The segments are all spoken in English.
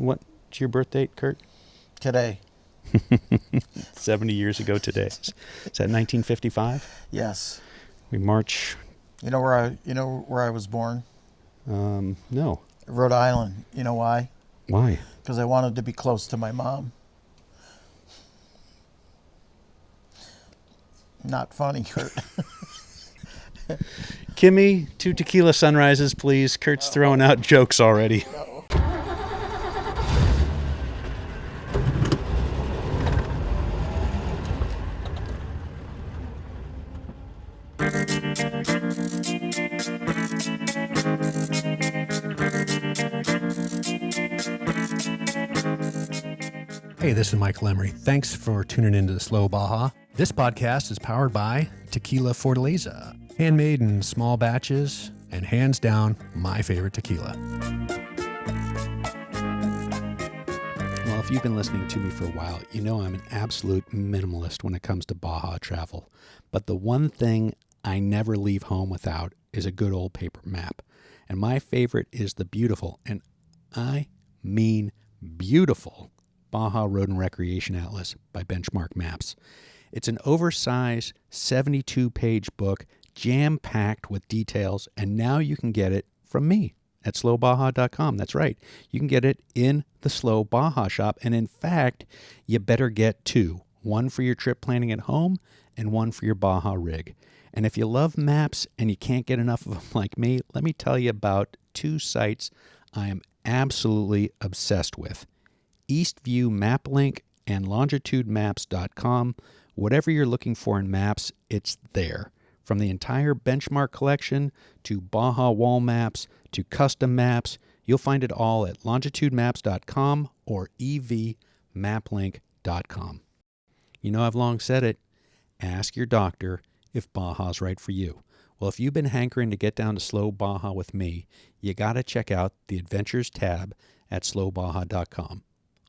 What's your birth date, Curt? Today. 70 years ago today. Is that 1955? Yes. We march. You know where I was born? No. Rhode Island. You know why? Why? Because I wanted to be close to my mom. Not funny, Curt. Kimmy, 2 tequila sunrises, please. Curt's throwing out jokes already. Hey, this is Michael Emery. Thanks for tuning into the Slow Baja. This podcast is powered by Tequila Fortaleza, handmade in small batches, and hands down, my favorite tequila. Well, if you've been listening to me for a while, you know I'm an absolute minimalist when it comes to Baja travel. But the one thing I never leave home without is a good old paper map. And my favorite is the beautiful, and I mean beautiful, Baja Road and Recreation Atlas by Benchmark Maps. It's an oversized 72-page book, jam-packed with details, and now you can get it from me at slowbaja.com. That's right. You can get it in the Slow Baja shop, and in fact, you better get 2. One for your trip planning at home and one for your Baja rig. And if you love maps and you can't get enough of them like me, let me tell you about 2 sites I am absolutely obsessed with. Eastview MapLink and longitudemaps.com. Whatever you're looking for in maps, it's there. From the entire Benchmark collection to Baja wall maps to custom maps, you'll find it all at longitudemaps.com or evmaplink.com. You know, I've long said it, ask your doctor if Baja's right for you. Well, if you've been hankering to get down to Slow Baja with me, you got to check out the Adventures tab at slowbaja.com.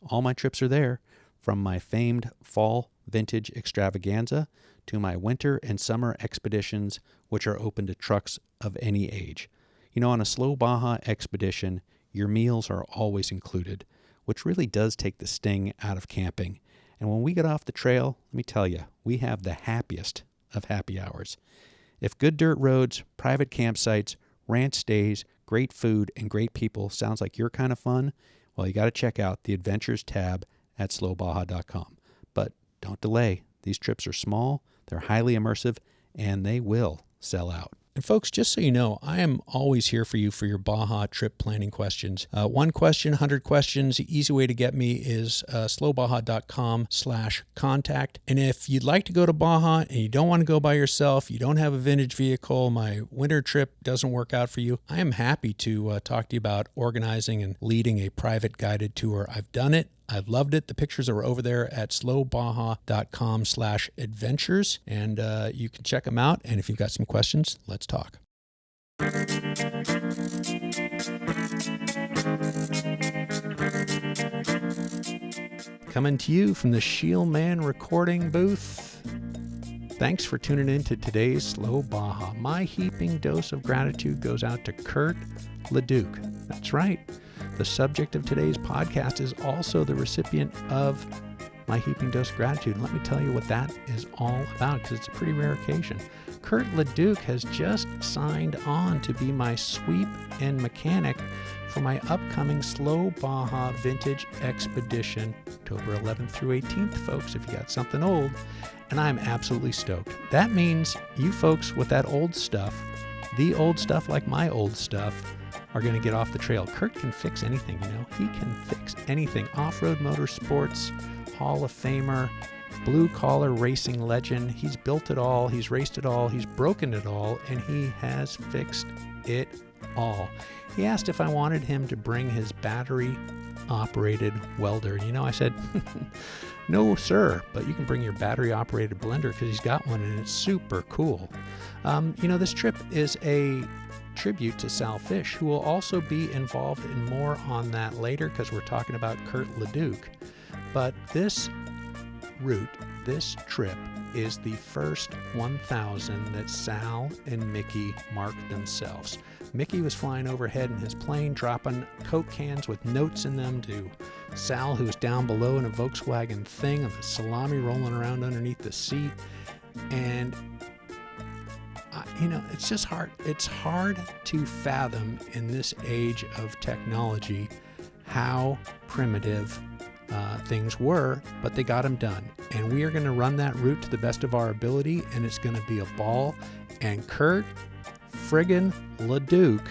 All my trips are there, from my famed fall vintage extravaganza to my winter and summer expeditions, which are open to trucks of any age. You know, on a Slow Baja expedition, your meals are always included, which really does take the sting out of camping. And when we get off the trail, let me tell you, we have the happiest of happy hours. If good dirt roads, private campsites, ranch stays, great food, and great people sounds like your kind of fun, well, you got to check out the Adventures tab at slowbaja.com. But don't delay. These trips are small, they're highly immersive, and they will sell out. And folks, just so you know, I am always here for you for your Baja trip planning questions. 1 question, 100 questions. The easy way to get me is slowbaja.com/contact. And if you'd like to go to Baja and you don't want to go by yourself, you don't have a vintage vehicle, my winter trip doesn't work out for you, I am happy to talk to you about organizing and leading a private guided tour. I've done it. I've loved it. The pictures are over there at slowbaja.com/adventures, and you can check them out. And if you've got some questions, let's talk. Coming to you from the Shieldman recording booth. Thanks for tuning in to today's Slow Baja. My heaping dose of gratitude goes out to Curt LeDuc. That's right. The subject of today's podcast is also the recipient of my heaping dose of gratitude. And let me tell you what that is all about, because it's a pretty rare occasion. Curt LeDuc has just signed on to be my sweep and mechanic for my upcoming Slow Baja Vintage Expedition, October 11th through 18th, folks, if you got something old. And I'm absolutely stoked. That means you folks with that old stuff, the old stuff like my old stuff, are going to get off the trail. Curt can fix anything, you know. He can fix anything. Off-road motorsports, Hall of Famer, blue-collar racing legend. He's built it all. He's raced it all. He's broken it all. And he has fixed it all. He asked if I wanted him to bring his battery-operated welder. You know, I said, no, sir, but you can bring your battery-operated blender because he's got one and it's super cool. You know, this trip is a tribute to Sal Fish, who will also be involved in more on that later because we're talking about Curt LeDuc. But this route, this trip, is the first 1,000 that Sal and Mickey marked themselves. Mickey was flying overhead in his plane, dropping Coke cans with notes in them to Sal, who was down below in a Volkswagen thing, and the salami rolling around underneath the seat. And, it's just hard. It's hard to fathom in this age of technology how primitive things were, but they got them done. And we are going to run that route to the best of our ability, and it's going to be a ball. And Curt friggin' LeDuc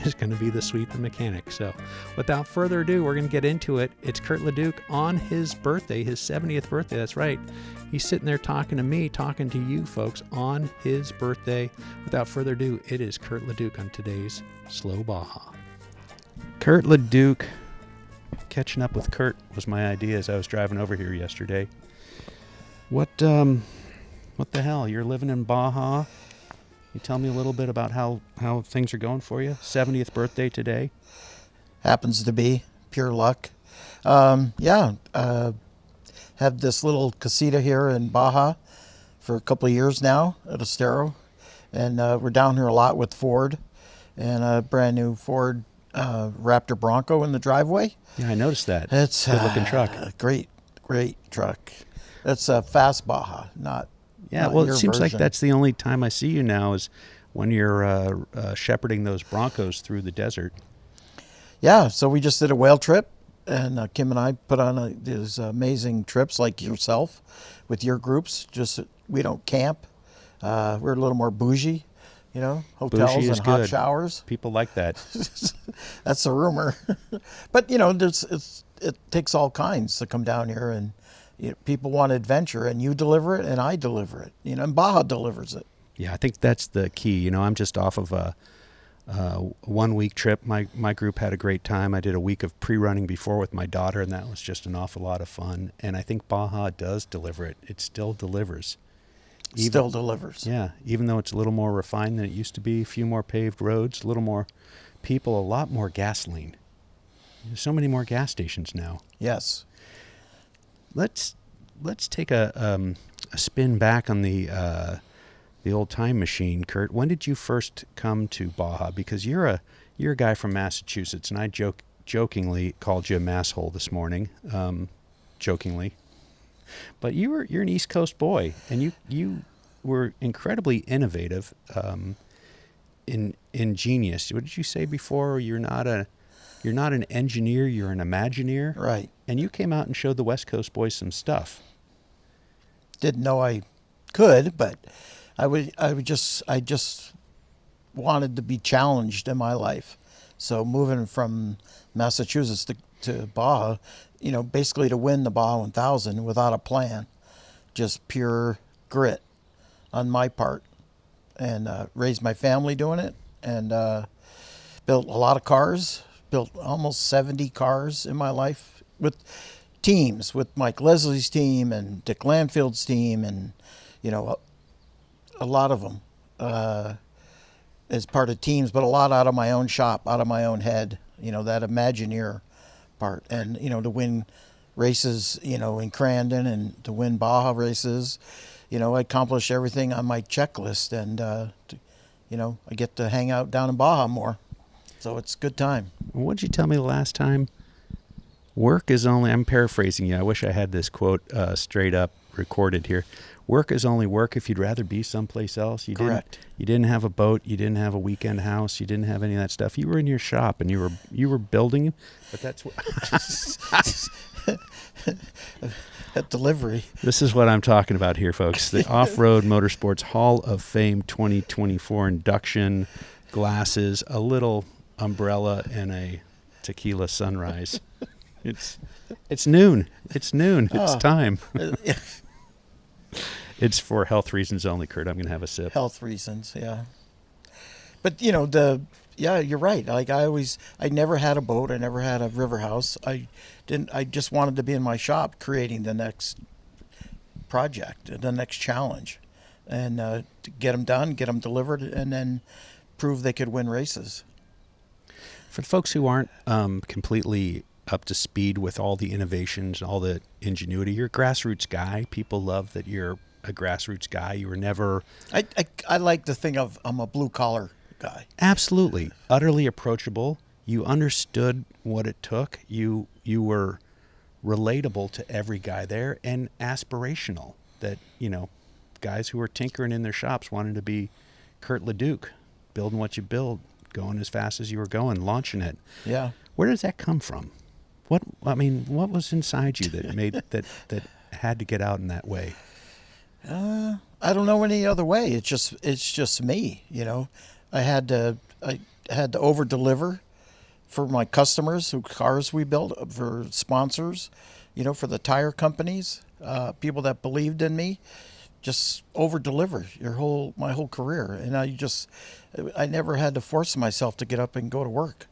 is going to be the sweeping mechanic. So without further ado, we're going to get into it. It's Curt LeDuc on his birthday, his 70th birthday. That's right. He's sitting there talking to me, talking to you folks on his birthday. Without further ado, it is Curt LeDuc on today's Slow Baja. Curt LeDuc. Catching up with Curt was my idea as I was driving over here yesterday. What the hell? You're living in Baja? You tell me a little bit about how things are going for you. 70th birthday today. Happens to be pure luck. Have this little casita here in Baja for a couple of years now at Estero. And we're down here a lot with Ford and a brand new Ford Raptor Bronco in the driveway. Yeah, I noticed that. It's a good-looking truck. Great truck. It's a fast Baja, not well, it seems like version. that's the only time I see you now is when you're shepherding those Broncos through the desert. Yeah, so we just did a whale trip, and Kim and I put on these amazing trips like yourself with your groups. Just we don't camp. We're a little more bougie, hotels Bougie is and hot good. showers. People like that. That's a rumor. But, it takes all kinds to come down here, and people want adventure, and you deliver it, and I deliver it, and Baja delivers it. Yeah, I think that's the key. I'm just off of a 1 week trip. My group had a great time. I did a week of pre-running before with my daughter, and that was just an awful lot of fun. And I think Baja does deliver it. It still delivers. Still delivers. Yeah, even though it's a little more refined than it used to be, a few more paved roads, a little more people, a lot more gasoline. There's so many more gas stations now. Yes. Let's take a spin back on the old time machine, Curt. When did you first come to Baja? Because you're a guy from Massachusetts, and I jokingly called you a masshole this morning, jokingly. But you're an East Coast boy, and you were incredibly innovative, ingenious. What did you say before? You're not an engineer. You're an Imagineer. Right. And you came out and showed the West Coast boys some stuff. Didn't know I could, but I just wanted to be challenged in my life. So moving from Massachusetts to Baja, basically to win the Baja 1000 without a plan, just pure grit on my part, and raised my family doing it, and built a lot of cars, built almost 70 cars in my life with teams, with Mike Leslie's team and Dick Landfield's team, and a lot of them as part of teams, but a lot out of my own shop, out of my own head, that Imagineer part. And, to win races, in Crandon, and to win Baja races, I accomplished everything on my checklist, and, I get to hang out down in Baja more. So it's a good time. What'd you tell me the last time? Work is only, I'm paraphrasing you. I wish I had this quote straight up recorded here. Work is only work if you'd rather be someplace else. Correct. You didn't have a boat. You didn't have a weekend house. You didn't have any of that stuff. You were in your shop and you were building. But that's what at delivery. This is what I'm talking about here, folks. The Off-Road Motorsports Hall of Fame 2024 induction, glasses, a little umbrella, and a tequila sunrise. It's noon. It's noon. It's time. It's for health reasons only, Curt. I'm going to have a sip. Health reasons, yeah. But you're right. Like I never had a boat. I never had a river house. I just wanted to be in my shop creating the next project, the next challenge, and to get them done, get them delivered, and then prove they could win races. For the folks who aren't completely up to speed with all the innovations, all the ingenuity, you're a grassroots guy. People love that you're a grassroots guy. You were never... I like to think of I'm a blue collar guy. Absolutely. Utterly approachable. You understood what it took. You were relatable to every guy there, and aspirational. That, guys who were tinkering in their shops wanted to be Curt LeDuc, building what you build, going as fast as you were going, launching it. Yeah. Where does that come from? What was inside you that made that had to get out in that way? I don't know any other way. It's just me, I had to over deliver for my customers, who cars we built, for sponsors, for the tire companies, people that believed in me. Just over deliver my whole career, and I never had to force myself to get up and go to work.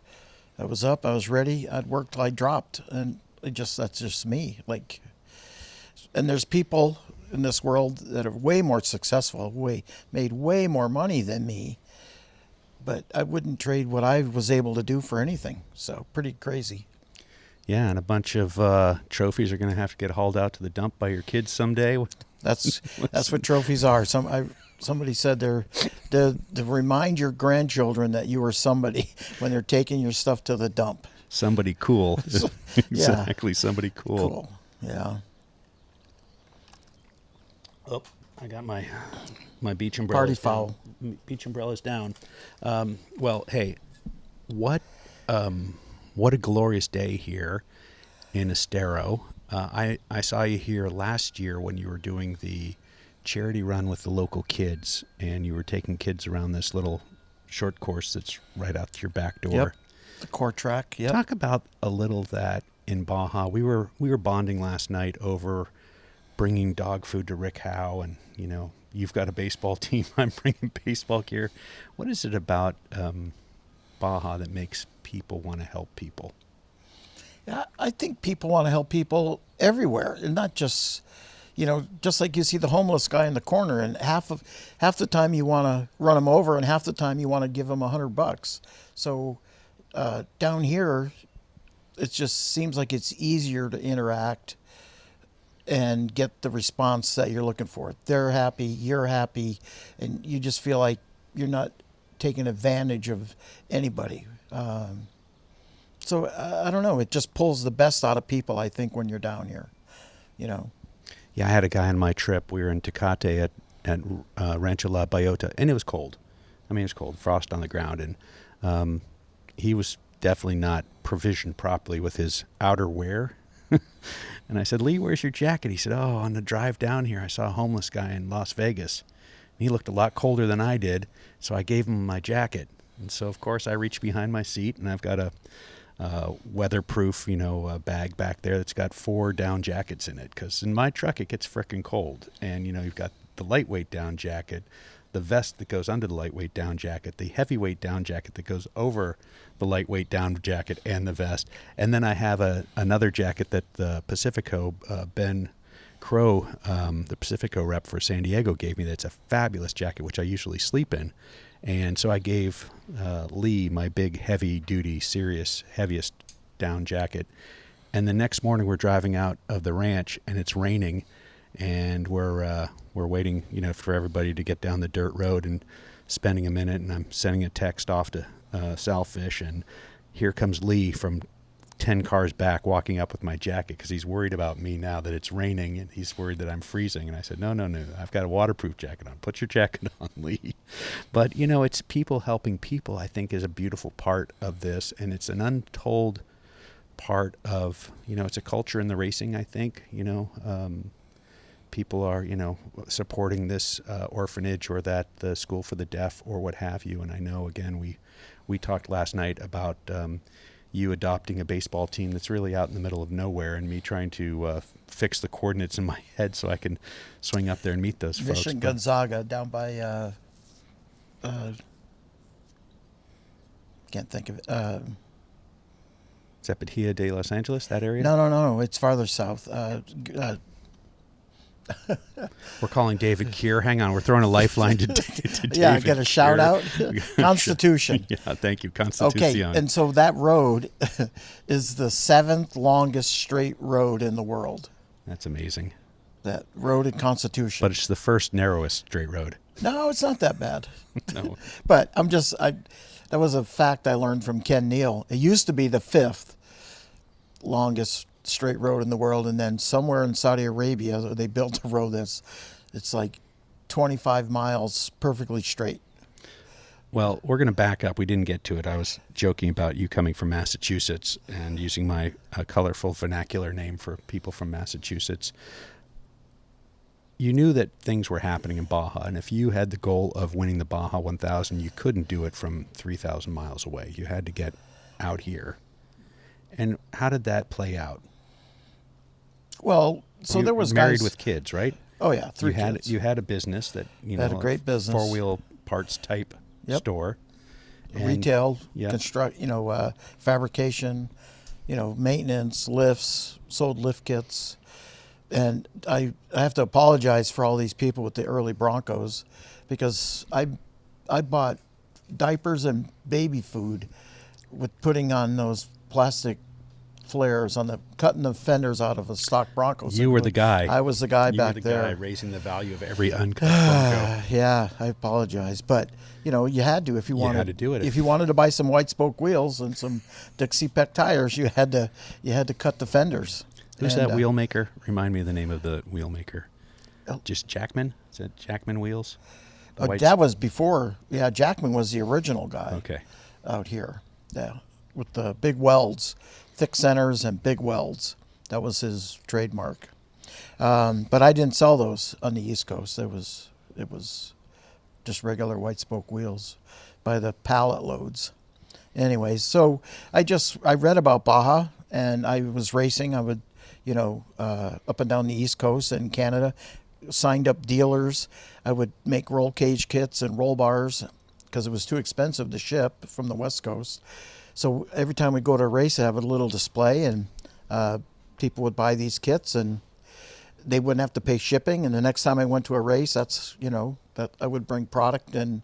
I was up, I was ready, I'd work till I dropped, and that's just me. And there's people in this world that are way more successful, made way more money than me, but I wouldn't trade what I was able to do for anything. So pretty crazy. Yeah, and a bunch of trophies are going to have to get hauled out to the dump by your kids someday. That's what trophies are. Somebody said they're to remind your grandchildren that you were somebody when they're taking your stuff to the dump. Somebody cool. Exactly, somebody cool. Yeah. Oh, I got my beach umbrella. Party foul. Beach umbrella's down. Well, hey, what a glorious day here in Estero. I saw you here last year when you were doing the charity run with the local kids, and you were taking kids around this little short course that's right out to your back door. Yep. The core track. Yep. Talk about a little that in Baja. We were bonding last night over bringing dog food to Rick Howe, and you've got a baseball team. I'm bringing baseball gear. What is it about Baja that makes people want to help people? Yeah, I think people want to help people everywhere, and not just, just like you see the homeless guy in the corner, and half the time you want to run him over, and half the time you want to give him $100. So down here, it just seems like it's easier to interact and get the response that you're looking for. They're happy, you're happy, and you just feel like you're not taking advantage of anybody. So I don't know. It just pulls the best out of people, I think, when you're down here, Yeah, I had a guy on my trip. We were in Tecate at Rancho La Bayota, and it was cold. It was cold, frost on the ground, and he was definitely not provisioned properly with his outerwear. And I said, Lee, where's your jacket? He said, oh, on the drive down here, I saw a homeless guy in Las Vegas. And he looked a lot colder than I did, so I gave him my jacket. And so, of course, I reached behind my seat, and I've got a weatherproof, bag back there that's got 4 down jackets in it. Because in my truck, it gets frickin' cold. And, you've got the lightweight down jacket, the vest that goes under the lightweight down jacket, the heavyweight down jacket that goes over the lightweight down jacket and the vest. And then I have another jacket that the Pacifico, Ben Crow, the Pacifico rep for San Diego, gave me. That's a fabulous jacket, which I usually sleep in. And so I gave Lee my big, heavy-duty, serious, heaviest down jacket. And the next morning we're driving out of the ranch, and it's raining, and we're waiting, for everybody to get down the dirt road, and spending a minute, and I'm sending a text off to Sal Fish, and here comes Lee from 10 cars back walking up with my jacket because he's worried about me now that it's raining, and he's worried that I'm freezing. And I said, no, I've got a waterproof jacket on. Put your jacket on, Lee. But, it's people helping people, I think, is a beautiful part of this, and it's an untold part of, it's a culture in the racing, I think, people are, supporting this orphanage or the school for the deaf or what have you. And I know, again, we talked last night about you adopting a baseball team that's really out in the middle of nowhere, and me trying to fix the coordinates in my head so I can swing up there and meet those folks. Mission Gonzaga down by, can't think of it. Zapatia de Los Angeles, that area? No. It's farther south. We're calling David Keir. Hang on, we're throwing a lifeline to David. Yeah, get a shout out. Constitution. Yeah, thank you, Constitution. Okay, and so that road is the 7th longest straight road in the world. That's amazing. That road in Constitution. But it's the first narrowest straight road. No, it's not that bad. No. But that was a fact I learned from Ken Neal. It used to be the 5th longest straight road in the world, and then somewhere in Saudi Arabia they built a road it's like 25 miles perfectly straight. Well, we're going to back up. We didn't get to it. I was joking about you coming from Massachusetts and using my colorful vernacular name for people from Massachusetts. You knew that things were happening in Baja, and if you had the goal of winning the Baja 1000, you couldn't do it from 3,000 miles away. You had to get out here. And how did that play out? Well, so there was married guys with kids, right? Oh yeah, 3 kids. You had a business that had a great business, 4-wheel parts type store, and retail, yeah. fabrication, maintenance, lifts, sold lift kits, and I have to apologize for all these people with the early Broncos, because I bought diapers and baby food with putting on those plastic flares cutting the fenders out of a stock Bronco. You were the guy. I was the guy back there. Guy raising the value of every uncut Bronco. Yeah, I apologize, but you had to if you wanted. You had to do it. If you wanted to buy some white spoke wheels and some Dixie Peck tires, you had to cut the fenders. Who's that wheel maker? Remind me of the name of the wheel maker. Just Jackman? Is that Jackman wheels? That was before. Yeah, Jackman was the original guy. Okay. Out here, yeah, with the big welds. Thick centers and big welds. That was his trademark. But I didn't sell those on the East Coast. It was just regular white spoke wheels by the pallet loads. Anyways, so I read about Baja, and I was racing. I would, up and down the East Coast and Canada, signed up dealers. I would make roll cage kits and roll bars because it was too expensive to ship from the West Coast. So every time we go to a race, I have a little display, and people would buy these kits, and they wouldn't have to pay shipping. And the next time I went to a race, that I would bring product and,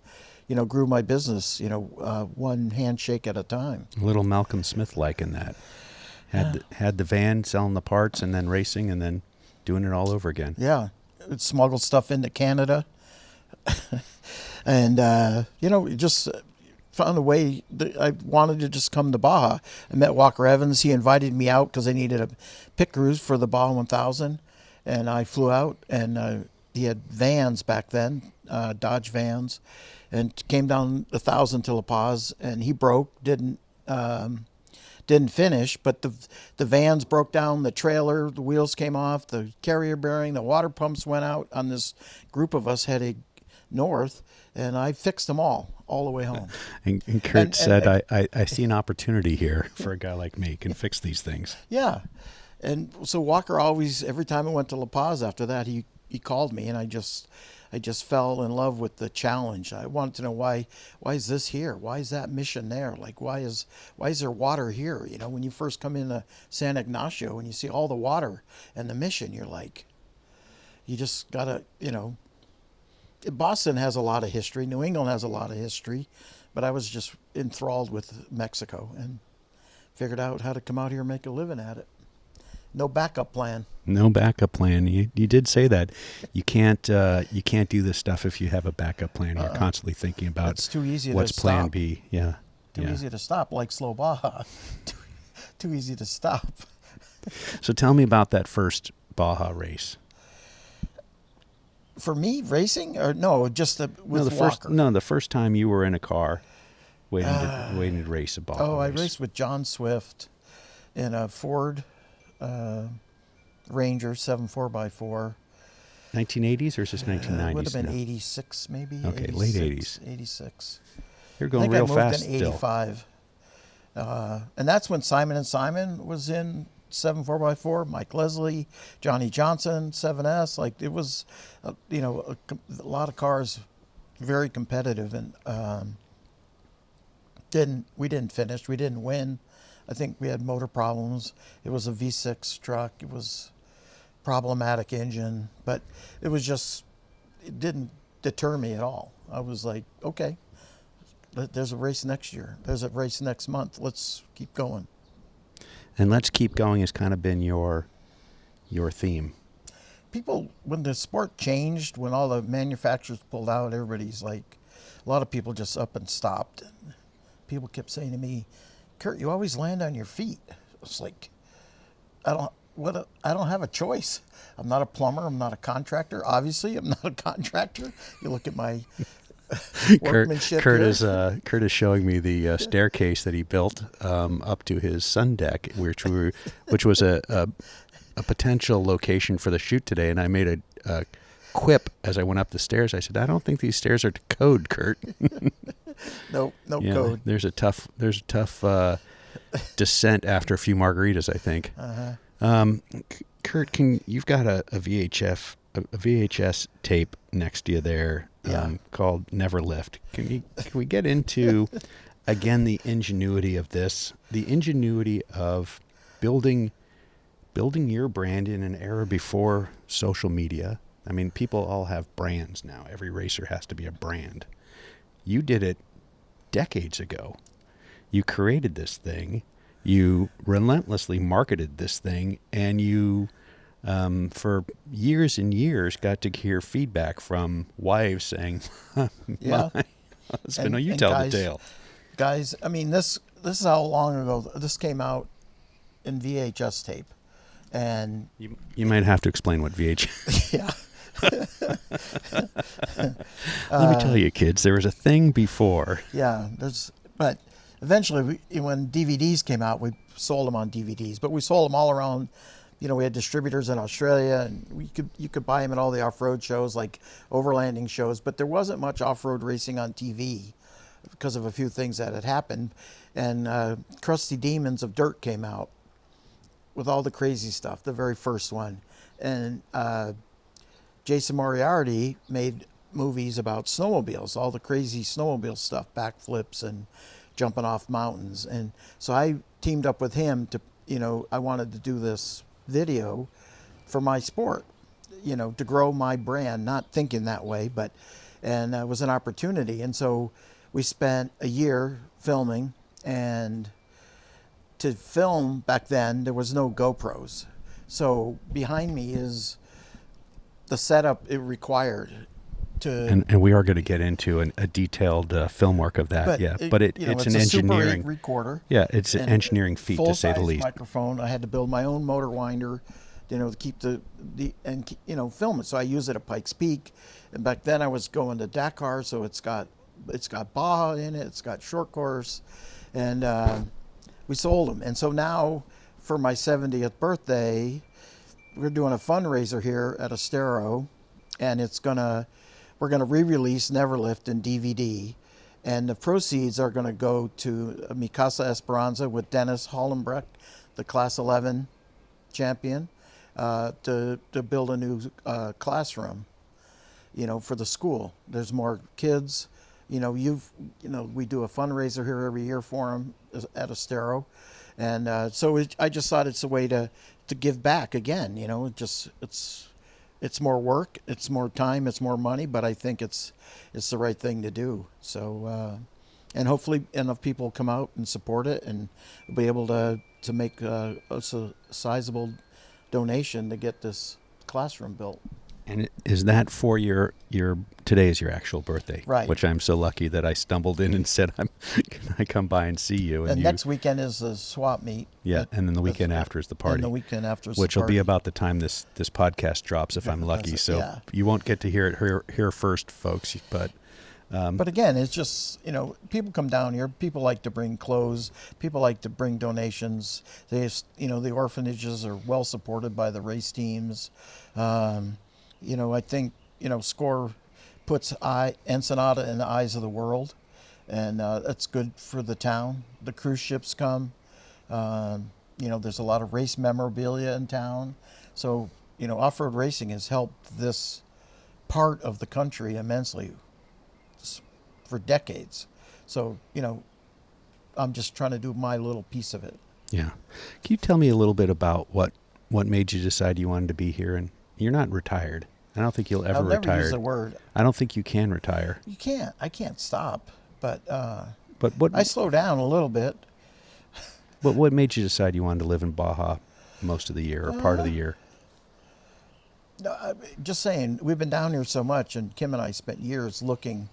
grew my business, one handshake at a time. A little Malcolm Smith-like in that. Had the van selling the parts and then racing and then doing it all over again. Yeah. It smuggled stuff into Canada. And, just found a way that I wanted to just come to Baja. I met Walker Evans. He invited me out because I needed a pit cruise for the Baja 1000. And I flew out, and he had vans back then, Dodge vans, and came down 1,000 to La Paz, and he broke, didn't finish, but the vans broke down, the trailer, the wheels came off, the carrier bearing, the water pumps went out on this group of us heading north, and I fixed them all the way home. And Curt said, I see an opportunity here for a guy like me, can fix these things. Yeah. And so Walker always, every time I went to La Paz after that, he called me, and I just fell in love with the challenge. I wanted to know why is this here? Why is that mission there? Like, why is there water here? When you first come into San Ignacio and you see all the water and the mission, you're like, you just gotta, Boston has a lot of history. New England has a lot of history, but I was just enthralled with Mexico and figured out how to come out here and make a living at it. No backup plan. No backup plan. You did say that. You can't do this stuff if you have a backup plan. You're constantly thinking about it's too easy what's to plan stop. B. Yeah. Too easy to stop, like Slow Baja. Too easy to stop. So tell me about that first Baja race. For me, racing or no, just with Walker. The first time you were in a car waiting to race a Baja race. I raced with John Swift in a Ford Ranger 7 4x4. 1980s or is this 1990s? It would have been 86 maybe. Okay, 86, late 80s. 86. You're going real fast still. I moved in 85. And that's when Simon & Simon was in 7 4x4, Mike Leslie, Johnny Johnson, 7S. Like, it was, a lot of cars, very competitive. And we didn't finish. We didn't win. I think we had motor problems. It was a V6 truck. It was problematic engine, but it didn't deter me at all. I was like, okay, there's a race next year. There's a race next month. Let's keep going. And let's keep going has kind of been your theme. people, when the sport changed, when all the manufacturers pulled out, everybody's like, a lot of people just up and stopped. And people kept saying to me, Curt, you always land on your feet. It's like, I don't have a choice. I'm not a plumber. I'm not a contractor. Obviously, I'm not a contractor. You look at my workmanship. Curt is showing me the staircase that he built up to his sun deck, which was a potential location for the shoot today. And I made a quip as I went up the stairs. I said, I don't think these stairs are to code, Curt. No code. There's a tough descent after a few margaritas, I think. Curt, you've got a VHS tape next to you there, called Neverlift. Can we get into again the ingenuity of this, the ingenuity of building your brand in an era before social media? I mean, people all have brands now. Every racer has to be a brand. You did it decades ago. You created this thing. You relentlessly marketed this thing, and you, for years and years, got to hear feedback from wives saying, my husband, you tell the tale. Guys, I mean, this is how long ago this came out in VHS tape. And you might have to explain what VHS. Yeah. Let me tell you, kids, there was a thing before. Yeah, but eventually, when DVDs came out, we sold them on DVDs. But we sold them all around. We had distributors in Australia, and you could buy them at all the off-road shows, like overlanding shows. But there wasn't much off-road racing on TV because of a few things that had happened. And Crusty Demons of Dirt came out with all the crazy stuff, the very first one. And Jason Moriarty made movies about snowmobiles, all the crazy snowmobile stuff, backflips and jumping off mountains. And so I teamed up with him to, I wanted to do this video for my sport, to grow my brand, not thinking that way, and it was an opportunity. And so we spent a year filming, and to film back then, there was no GoPros. So behind me is the setup it required to... And we are going to get into a detailed film work of that, but it's an engineering... Super 8 recorder. Yeah, it's an engineering feat, to say the least. Microphone. I had to build my own motor winder, to keep film it. So I use it at Pikes Peak. And back then I was going to Dakar, so it's got Baja in it, it's got short course, and we sold them. And so now, for my 70th birthday, we're doing a fundraiser here at Estero, and we're gonna re-release Neverlift in DVD, and the proceeds are gonna go to Mikasa Esperanza with Dennis Hollenbrecht, the Class 11 champion, to build a new classroom, for the school. There's more kids. We do a fundraiser here every year for them at Estero, and so I just thought it's a way to give back again. It's more work, it's more time, it's more money, but I think it's the right thing to do. So, and hopefully enough people come out and support it, and be able to make a sizable donation to get this classroom built. And is that for today is your actual birthday, right? Which I'm so lucky that I stumbled in and said, can I come by and see you? And next weekend is the swap meet. Yeah, and then the weekend after is the party. And the weekend after is which will be about the time this podcast drops, if I'm lucky. So you won't get to hear it here first, folks. But again, it's just, people come down here. People like to bring clothes. People like to bring donations. The orphanages are well supported by the race teams. I think, SCORE puts Ensenada in the eyes of the world, and that's good for the town. The cruise ships come. There's a lot of race memorabilia in town. So, off-road racing has helped this part of the country immensely for decades. So, I'm just trying to do my little piece of it. Yeah. Can you tell me a little bit about what made you decide you wanted to be here? And you're not retired. I don't think you'll ever retire. I'll never use the word. I don't think you can retire. You can't. I can't stop. But what? I slow down a little bit. What made you decide you wanted to live in Baja most of the year or part of the year? No, just saying, we've been down here so much, and Kim and I spent years looking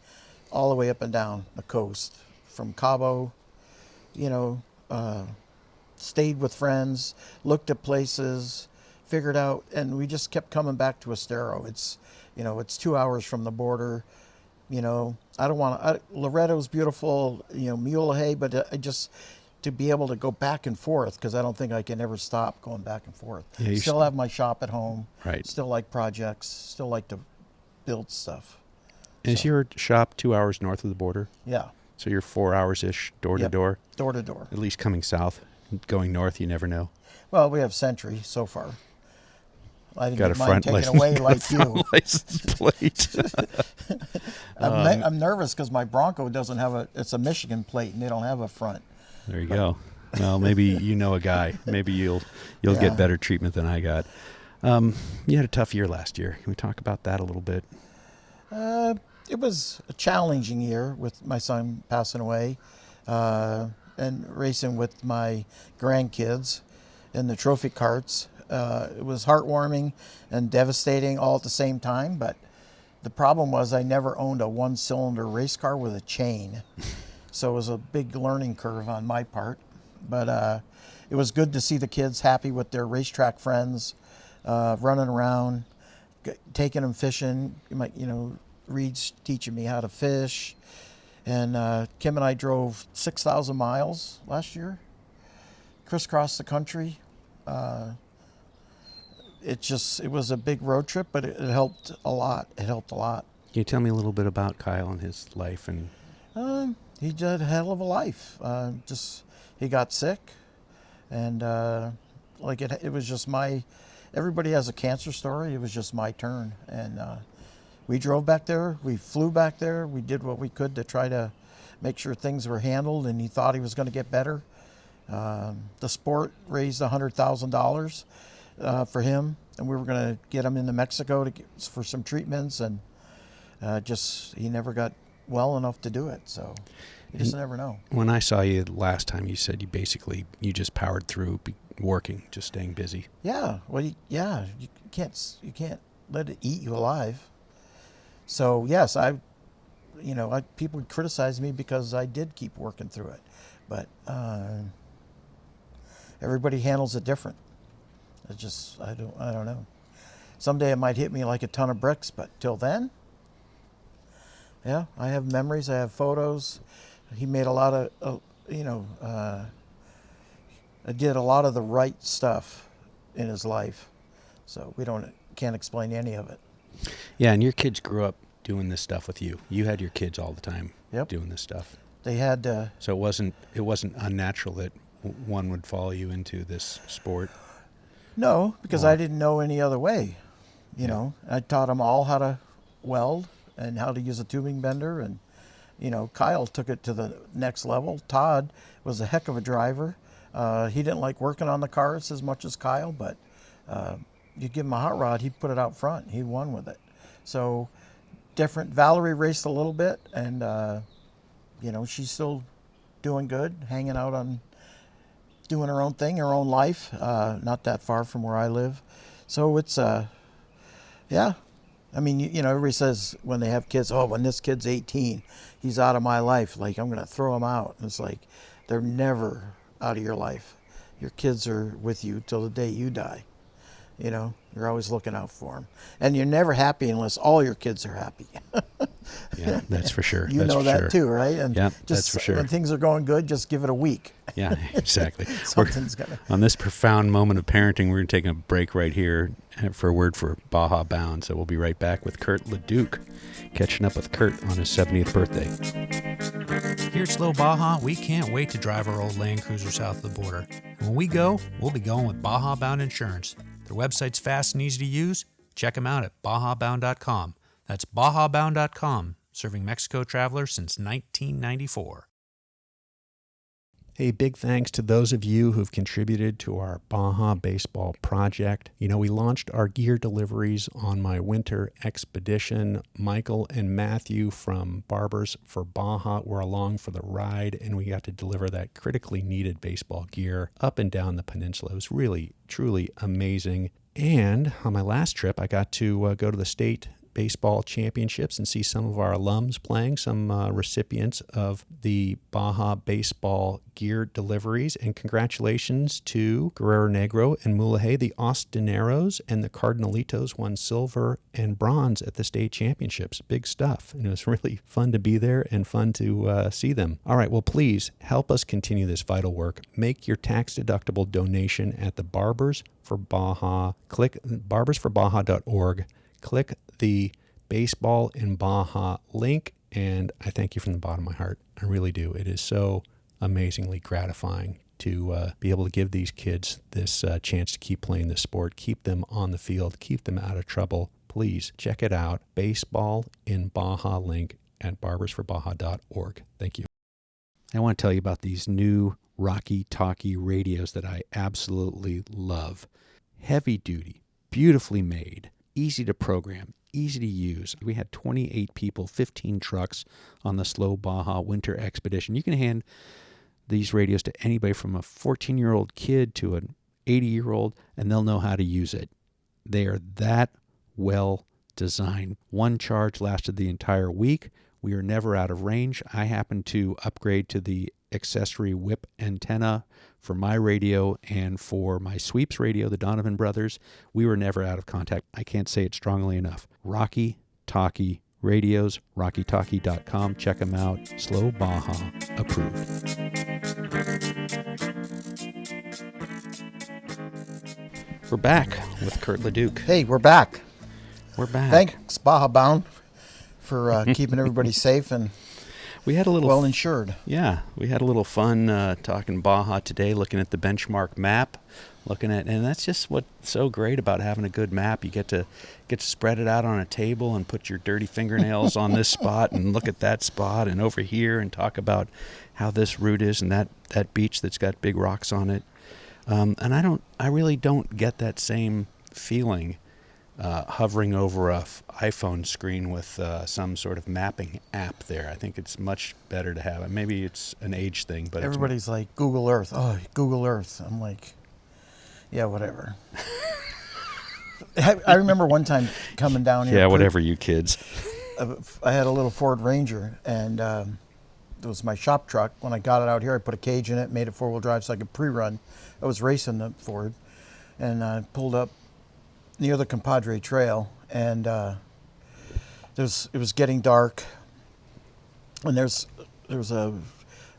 all the way up and down the coast, from Cabo, you know, stayed with friends, looked at places, figured out, and we just kept coming back to Estero. It's, you know, it's 2 hours from the border. You know, I don't want to, Loretto's beautiful, you know, Mulegé, but I just, to be able to go back and forth, because I don't think I can ever stop going back and forth. Yeah, still have my shop at home. Right. Still like projects. Still like to build stuff. Is your shop 2 hours north of the border? Yeah. So you're 4 hours-ish door to Yep. door? Door to door. At least coming south. Going north, you never know. Well, we have Century so far. I didn't Got get a mine front taken license, away like you. license plate. I'm nervous because my Bronco doesn't have it's a Michigan plate, and they don't have a front. There you go. Well, maybe you know a guy. Maybe you'll Yeah. get better treatment than I got. You had a tough year last year. Can we talk about that a little bit? It was a challenging year with my son passing away, and racing with my grandkids in the trophy carts. It was heartwarming and devastating all at the same time, but the problem was I never owned a one-cylinder race car with a chain. So it was a big learning curve on my part. But it was good to see the kids happy with their racetrack friends, running around, taking them fishing. You know, Reed's teaching me how to fish. And Kim and I drove 6,000 miles last year, crisscrossed the country. It was a big road trip, but it helped a lot. It helped a lot. Can you tell me a little bit about Kyle and his life? And He did a hell of a life. He got sick, and it was just everybody has a cancer story. It was just my turn, and we drove back there. We flew back there. We did what we could to try to make sure things were handled, and he thought he was going to get better. The sport raised $100,000 for him, and we were going to get him into Mexico for some treatments, and he never got well enough to do it. So you just never know. When I saw you last time, you said you just powered through working, just staying busy. Yeah. Well, you can't let it eat you alive. So yes, people would criticize me because I did keep working through it, but everybody handles it different. I don't know. Someday it might hit me like a ton of bricks, but till then, yeah, I have memories. I have photos. He made a lot of, I did a lot of the right stuff in his life. So can't explain any of it. Yeah, and your kids grew up doing this stuff with you. You had your kids all the time doing this stuff. They had. So it wasn't unnatural that one would follow you into this sport. No, because I didn't know any other way. You know, I taught them all how to weld and how to use a tubing bender, and Kyle took it to the next level. Todd was a heck of a driver. He didn't like working on the cars as much as Kyle, but you give him a hot rod, he'd put it out front. He won with it. So different. Valerie raced a little bit, and she's still doing good, hanging out on doing her own thing, her own life, not that far from where I live. So it's yeah. I mean, everybody says when they have kids, oh, when this kid's 18, he's out of my life. Like, I'm going to throw him out. And it's like, they're never out of your life. Your kids are with you till the day you die. You're always looking out for them. And you're never happy unless all your kids are happy. Yeah, that's for sure. You know that too, right? And that's for sure. When things are going good, just give it a week. Yeah, exactly. Something's gonna. On this profound moment of parenting, we're going to take a break right here for a word for Baja Bound. So we'll be right back with Curt LeDuc, catching up with Curt on his 70th birthday. Here at Slow Baja, we can't wait to drive our old Land Cruiser south of the border. And when we go, we'll be going with Baja Bound Insurance. Their website's fast and easy to use. Check them out at bajabound.com. That's bajabound.com, serving Mexico travelers since 1994. Hey, big thanks to those of you who've contributed to our Baja Baseball project. We launched our gear deliveries on my winter expedition. Michael and Matthew from Barbers for Baja were along for the ride, and we got to deliver that critically needed baseball gear up and down the peninsula. It was really, truly amazing. And on my last trip, I got to go to the state baseball championships and see some of our alums playing, some recipients of the Baja baseball gear deliveries. And congratulations to Guerrero Negro and Mulegé. The Austineros and the Cardinalitos won silver and bronze at the state championships. Big stuff. And it was really fun to be there and fun to see them. All right, well, please help us continue this vital work. Make your tax-deductible donation at the Barbers for Baja. Click barbersforbaja.org. Click the Baseball in Baja link, and I thank you from the bottom of my heart. I really do. It is so amazingly gratifying to be able to give these kids this chance to keep playing this sport, keep them on the field, keep them out of trouble. Please check it out. Baseball in Baja link at barbersforbaja.org. Thank you. I want to tell you about these new Rocky Talkie radios that I absolutely love. Heavy duty, beautifully made, easy to program, easy to use. We had 28 people, 15 trucks on the Slow Baja Winter Expedition. You can hand these radios to anybody from a 14-year-old kid to an 80-year-old, and they'll know how to use it. They are that well designed. One charge lasted the entire week. We are never out of range. I happened to upgrade to the accessory whip antenna for my radio and for my sweeps radio, the Donovan brothers. We were never out of contact. I can't say it strongly enough. Rocky Talkie radios, rockytalkie.com. Check them out. Slow Baja approved. We're back with Curt LeDuc. Hey, we're back. We're back. Thanks, Baja Bound, for keeping everybody safe and we had a little well insured. Yeah, we had a little fun talking Baja today, looking at the benchmark map, and that's just what's so great about having a good map. You get to spread it out on a table and put your dirty fingernails on this spot and look at that spot and over here and talk about how this route is and that beach that's got big rocks on it. And I really don't get that same feeling hovering over a iPhone screen with some sort of mapping app there. I think it's much better to have it. Maybe it's an age thing, but everybody's like Google Earth. Oh, Google Earth. I'm like, yeah, whatever. I remember one time coming down here. Yeah, whatever, you kids. I had a little Ford Ranger, and it was my shop truck. When I got it out here, I put a cage in it, made it four-wheel drive so I could pre-run. I was racing the Ford, and I pulled up near the Compadre Trail, and it was getting dark, and there was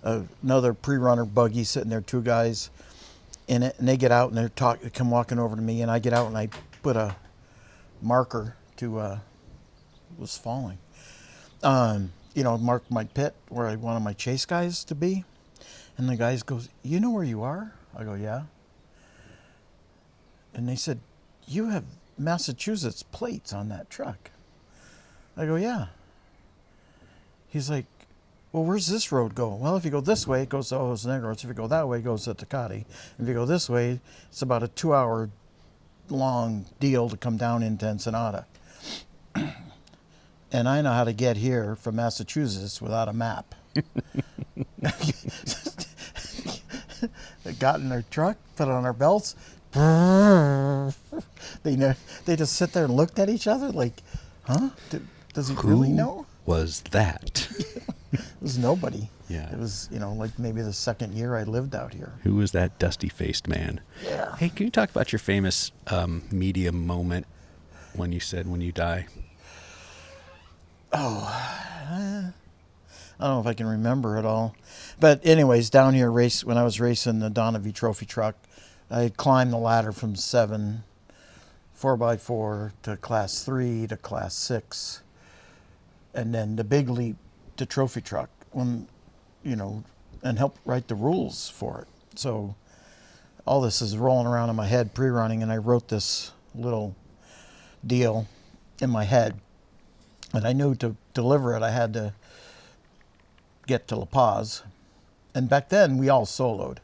another pre-runner buggy sitting there, two guys in it, and they get out and they come walking over to me, and I get out and I put a marker to was falling, mark my pit where I wanted my chase guys to be, and the guys goes, "You know where you are?" I go, "Yeah," and they said, "You have Massachusetts plates on that truck." I go, "Yeah." He's like, "Well, where's this road go?" "Well, if you go this way, it goes to Ojos Negros. If you go that way, it goes to Tecate. If you go this way, it's about a 2-hour long deal to come down into Ensenada." And I know how to get here from Massachusetts without a map. They got in their truck, put it on their belts. They just sit there and looked at each other like, huh? Does he really know? Was that? It was nobody. Yeah. It was, like maybe the second year I lived out here. Who was that dusty-faced man? Yeah. Hey, can you talk about your famous media moment when you said, "When you die"? Oh, I don't know if I can remember it all. But anyways, down here when I was racing the Donovan Trophy truck, I had climbed the ladder from 7 4x4 to Class 3 to Class 6, and then the big leap to Trophy truck, and helped write the rules for it. So all this is rolling around in my head pre-running, and I wrote this little deal in my head. And I knew to deliver it, I had to get to La Paz. And back then, we all soloed.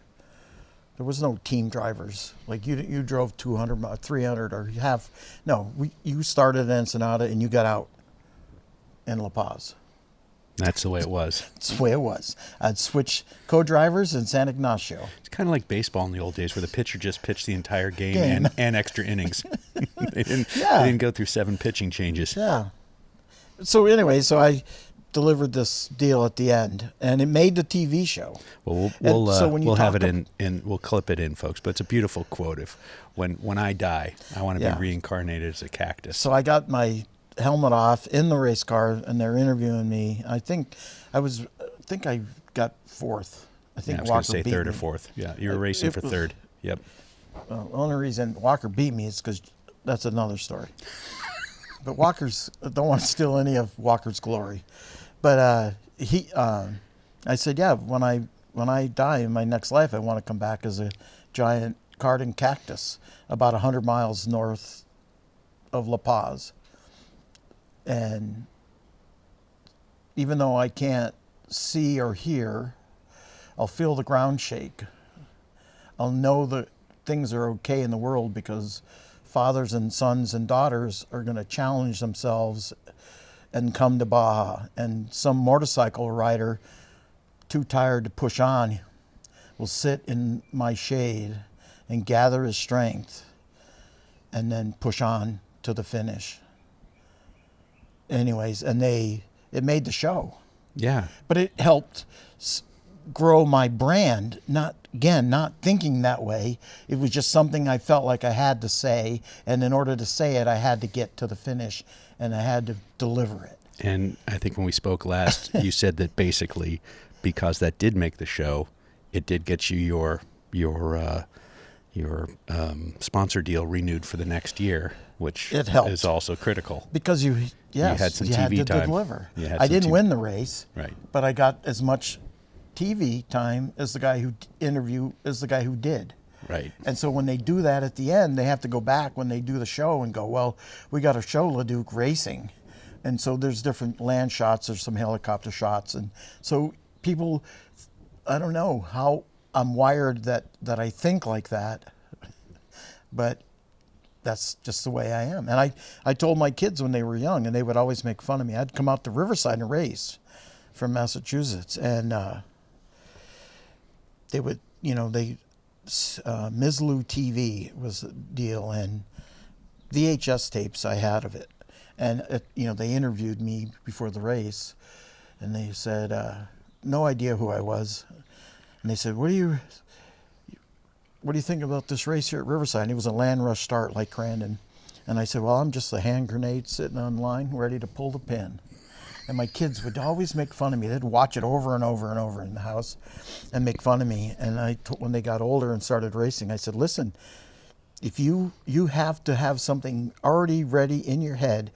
There was no team drivers. Like you drove 200, 300, or half. No, you started at Ensenada and you got out in La Paz. That's the way it was. That's the way it was. I'd switch co-drivers in San Ignacio. It's kind of like baseball in the old days where the pitcher just pitched the entire game. And extra innings. They didn't go through 7 pitching changes. Yeah. So anyway, I delivered this deal at the end, and it made the TV show. Well, we'll have it in. We'll clip it in, folks. But it's a beautiful quote. If when I die, I want to be reincarnated as a cactus. So I got my helmet off in the race car, and they're interviewing me. I think I got 4th. I think I was Walker going to say beat 3rd me. or 4th. Yeah, you were racing for 3rd. Yep. The only reason Walker beat me is because that's another story. But I don't want to steal any of Walker's glory. But I said, yeah, when I die in my next life, I want to come back as a giant Crandon cactus about 100 miles north of La Paz. And even though I can't see or hear, I'll feel the ground shake. I'll know that things are okay in the world because fathers and sons and daughters are going to challenge themselves and come to Baja. And some motorcycle rider, too tired to push on, will sit in my shade and gather his strength and then push on to the finish. Anyways, and it made the show. Yeah. But it helped grow my brand, not thinking that way. It was just something I felt like I had to say, and in order to say it, I had to get to the finish, and I had to deliver it. And I think when we spoke last, you said that basically because that did make the show, it did get you your sponsor deal renewed for the next year, which it helped. Is also critical. Because you had some TV to time. Deliver. You had I some didn't win the race, right? But I got as much TV time as the guy who did. Right. And so when they do that at the end, they have to go back when they do the show and go, well, we got to show LeDuc racing. And so there's different land shots, there's some helicopter shots. And so people, I don't know how I'm wired that I think like that, but that's just the way I am. And I told my kids when they were young, and they would always make fun of me, I'd come out to Riverside and race from Massachusetts. And they would, Mislu TV was the deal, and VHS tapes I had of it. And, they interviewed me before the race, and they said, no idea who I was. And they said, what do you think about this race here at Riverside? And it was a land rush start like Crandon. And I said, well, I'm just a hand grenade sitting on line, ready to pull the pin. And my kids would always make fun of me. They'd watch it over and over and over in the house and make fun of me. And when they got older and started racing, I said, listen, if you have to have something already ready in your head.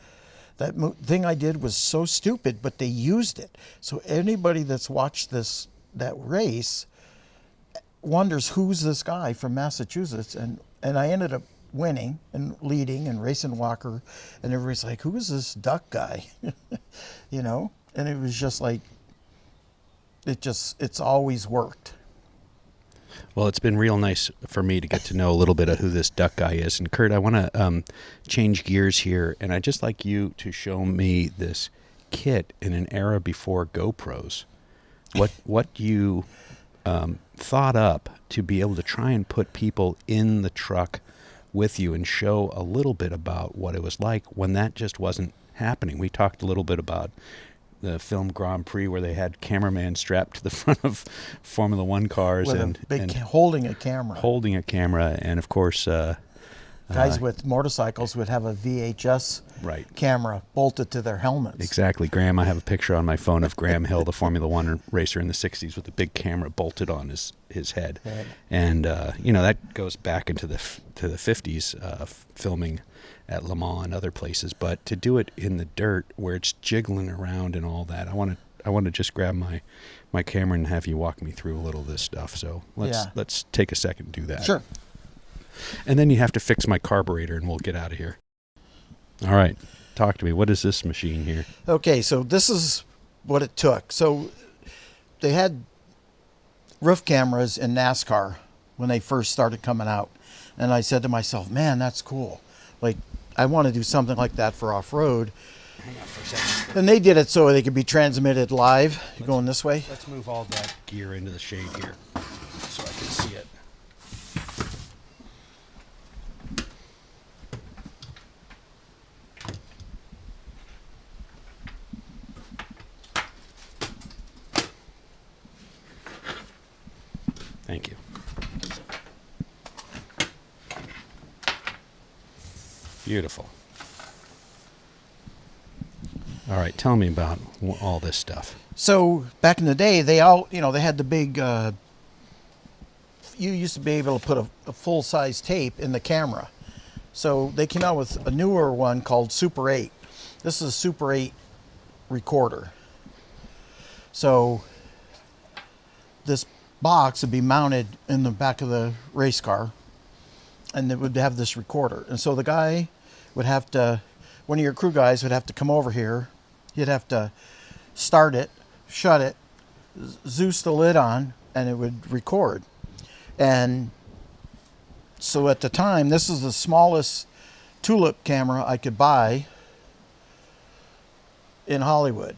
That thing I did was so stupid, but they used it. So anybody that's watched that race wonders who's this guy from Massachusetts. And I ended up winning and leading and racing Walker, and everybody's like, who is this duck guy? And it was just like, it's always worked. Well, it's been real nice for me to get to know a little bit of who this duck guy is. And Curt, I want to change gears here, and I'd just like you to show me this kit in an era before GoPros. What you thought up to be able to try and put people in the truck with you and show a little bit about what it was like when that just wasn't happening. We talked a little bit about the film Grand Prix where they had cameraman strapped to the front of Formula One cars with holding a camera. And of course, guys with motorcycles would have a VHS camera bolted to their helmets. Exactly. Graham, I have a picture on my phone of Graham Hill, the Formula One racer in the 60s with a big camera bolted on his head. Right. And, that goes back into the 50s, filming at Le Mans and other places. But to do it in the dirt where it's jiggling around and all that, I want to just grab my camera and have you walk me through a little of this stuff. So let's take a second and do that. Sure. And then you have to fix my carburetor and we'll get out of here. All right. Talk to me. What is this machine here? Okay, so this is what it took. So they had roof cameras in NASCAR when they first started coming out. And I said to myself, man, that's cool. Like, I want to do something like that for off-road. hang on for a second. And they did it so they could be transmitted live. You're going this way? Let's move all that gear into the shade here so I can see it. Thank you. Beautiful. All right, tell me about all this stuff. So back in the day, they all, they had the big, you used to be able to put a full-size tape in the camera. So they came out with a newer one called Super 8. This is a Super 8 recorder. So this box would be mounted in the back of the race car, and it would have this recorder. And so the guy would have to, one of your crew guys would have to come over here. You'd have to start it, shut it, Zeus the lid on, and it would record. And so at the time, this is the smallest tulip camera I could buy in Hollywood.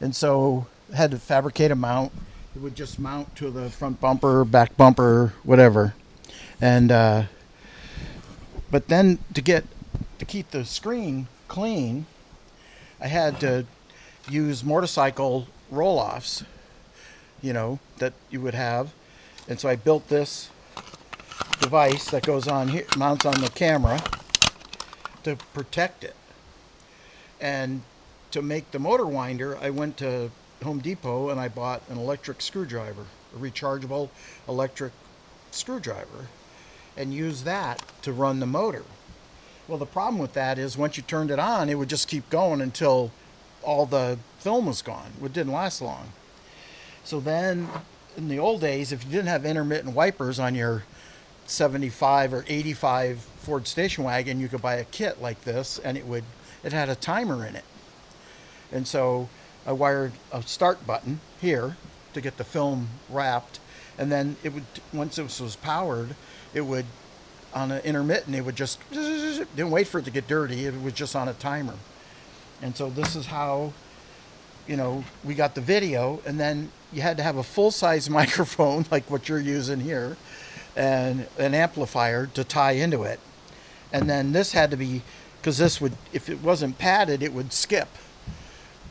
And so I had to fabricate a mount. It would just mount to the front bumper, back bumper, whatever. And but then to keep the screen clean, I had to use motorcycle roll-offs, that you would have. And so I built this device that goes on here, mounts on the camera to protect it. And to make the motor winder, I went to Home Depot and I bought an electric screwdriver, a rechargeable electric screwdriver, and used that to run the motor. Well, the problem with that is once you turned it on, it would just keep going until all the film was gone. It didn't last long. So then, in the old days, if you didn't have intermittent wipers on your 75 or 85 Ford station wagon, you could buy a kit like this, and it had a timer in it. And so I wired a start button here to get the film wrapped, and then it would, once this was powered, it would, on an intermittent, it would just, didn't wait for it to get dirty, it was just on a timer. And so this is how, we got the video, and then you had to have a full-size microphone, like what you're using here, and an amplifier to tie into it. And then this had to be, because this would, if it wasn't padded, it would skip.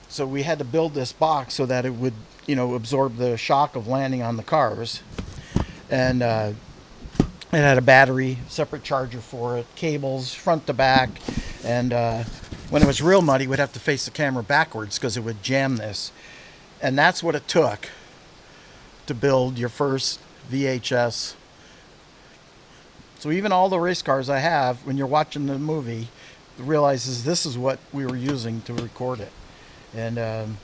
So we had to build this box so that it would, absorb the shock of landing on the cars. And it had a battery, separate charger for it, cables, front to back. And when it was real muddy, we'd have to face the camera backwards because it would jam this. And that's what it took to build your first VHS. So even all the race cars I have, when you're watching the movie, realizes this is what we were using to record it. And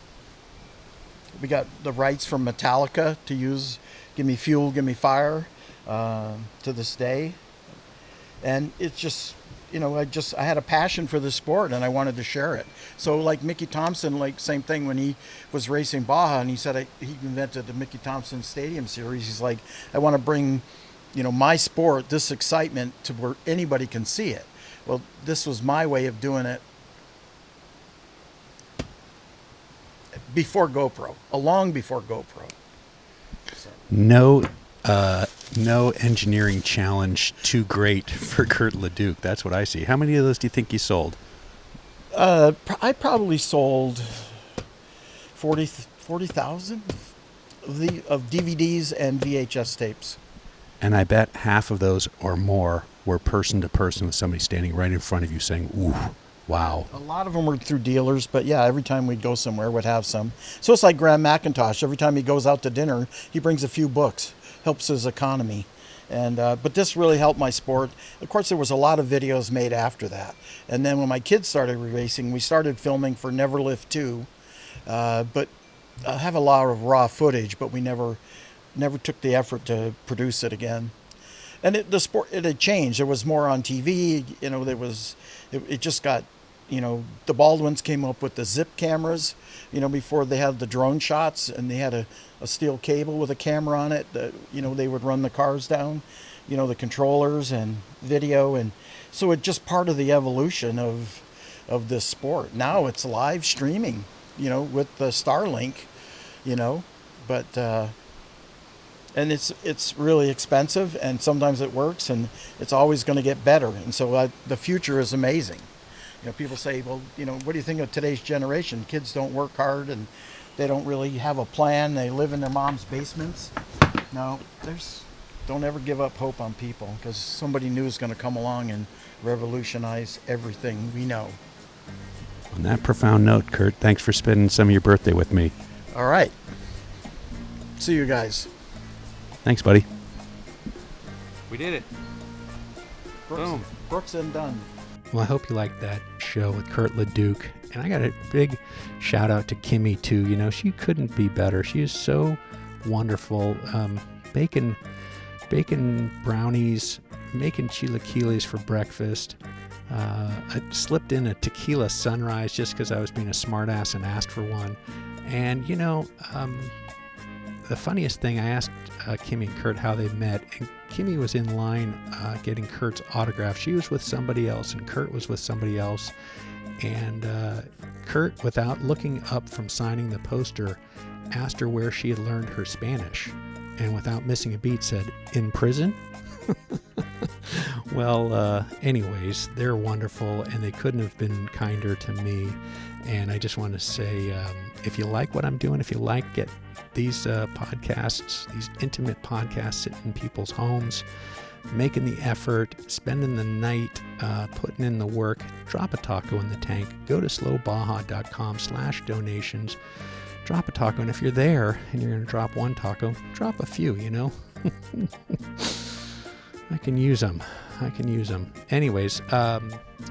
we got the rights from Metallica to use Give Me Fuel, Give Me Fire to this day. And it's just, I had a passion for the sport and I wanted to share it. So like Mickey Thompson, same thing when he was racing Baja, and he said he invented the Mickey Thompson Stadium Series. He's like, I want to bring, my sport, this excitement to where anybody can see it. Well, this was my way of doing it before GoPro, long before GoPro. So. No engineering challenge too great for Curt LeDuc. That's what I see. How many of those do you think you sold? I probably sold 40,000 of DVDs and VHS tapes. And I bet half of those or more were person to person with somebody standing right in front of you saying, ooh, wow. A lot of them were through dealers, but yeah, every time we'd go somewhere, we'd have some. So it's like Graham McIntosh. Every time he goes out to dinner, he brings a few books. Helps his economy. And but this really helped my sport. Of course, there was a lot of videos made after that. And then when my kids started racing, we started filming for Neverlift 2. But I have a lot of raw footage, but we never took the effort to produce it again. And the sport, it had changed. There was more on TV. It just got, the Baldwins came up with the zip cameras, before they had the drone shots, and they had a steel cable with a camera on it that, they would run the cars down, the controllers and video. And so it's just part of the evolution of of this sport. Now it's live streaming, with the Starlink, but and it's really expensive, and sometimes it works, and it's always going to get better. And so the future is amazing. People say, well, what do you think of today's generation? Kids don't work hard, and they don't really have a plan. They live in their mom's basements. No, don't ever give up hope on people, because somebody new is going to come along and revolutionize everything we know. On that profound note, Curt, thanks for spending some of your birthday with me. All right. See you guys. Thanks, buddy. We did it. Boom. Brooks and done. Well, I hope you liked that show with Curt LeDuc. And I got a big shout out to Kimmy, too. She couldn't be better. She is so wonderful. Bacon brownies, making chilaquiles for breakfast. I slipped in a tequila sunrise just because I was being a smartass and asked for one. And, the funniest thing, I asked Kimmy and Curt how they met, and Kimmy was in line getting Curt's autograph. She was with somebody else, and Curt was with somebody else. And Curt, without looking up from signing the poster, asked her where she had learned her Spanish. And without missing a beat, said, "In prison?" Well, anyways, they're wonderful, and they couldn't have been kinder to me. And I just want to say, if you like what I'm doing, if you like these podcasts, these intimate podcasts, sitting in people's homes, making the effort, spending the night, putting in the work, drop a taco in the tank. Go to slowbaja.com/donations. Drop a taco, and if you're there and you're going to drop one taco, drop a few, I can use them. Anyways,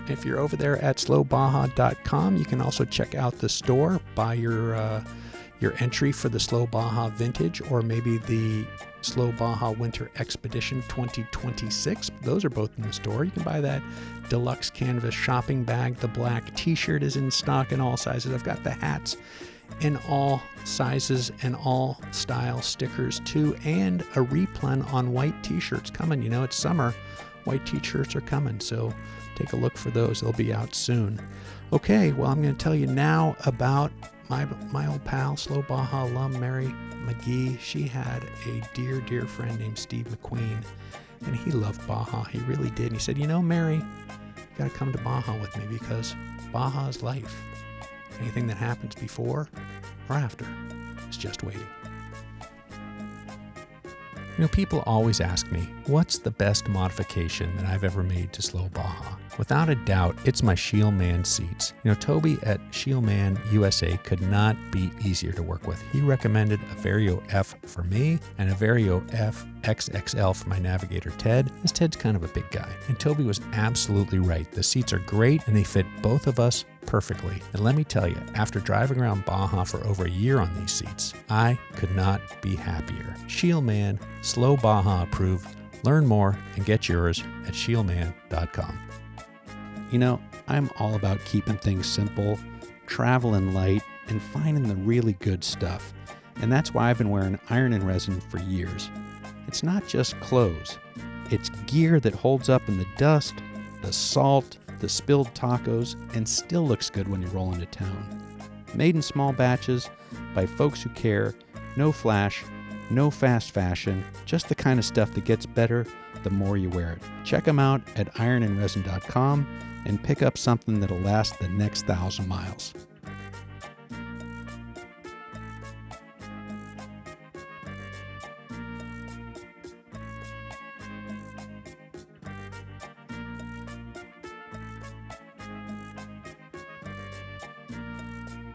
if you're over there at slowbaja.com, you can also check out the store, buy your entry for the Slow Baja Vintage, or maybe the Slow Baja Winter Expedition 2026. Those are both in the store. You can buy that deluxe canvas shopping bag. The black t-shirt is in stock in all sizes. I've got the hats in all sizes and all style, stickers too, and a replen on white t-shirts coming. It's summer. White t-shirts are coming, so take a look for those. They'll be out soon. Okay, well, I'm going to tell you now about my old pal, Slow Baja alum Mary McGee. She had a dear, dear friend named Steve McQueen, and he loved Baja. He really did. And he said, Mary, you got to come to Baja with me, because Baja is life. Anything that happens before or after is just waiting. People always ask me, what's the best modification that I've ever made to Slow Baja? Without a doubt, it's my Shielman seats. Toby at Shielman USA could not be easier to work with. He recommended a Vario F for me and a Vario F XXL for my navigator Ted, as Ted's kind of a big guy. And Toby was absolutely right. The seats are great and they fit both of us perfectly. And let me tell you, after driving around Baja for over a year on these seats, I could not be happier. Shielman, Slow Baja approved. Learn more and get yours at shielman.com. I'm all about keeping things simple, traveling light, and finding the really good stuff. And that's why I've been wearing iron and resin for years. It's not just clothes. It's gear that holds up in the dust, the salt, the spilled tacos, and still looks good when you roll into town. Made in small batches by folks who care. No flash, no fast fashion, just the kind of stuff that gets better the more you wear it. Check them out at ironandresin.com and pick up something that'll last the next 1,000 miles.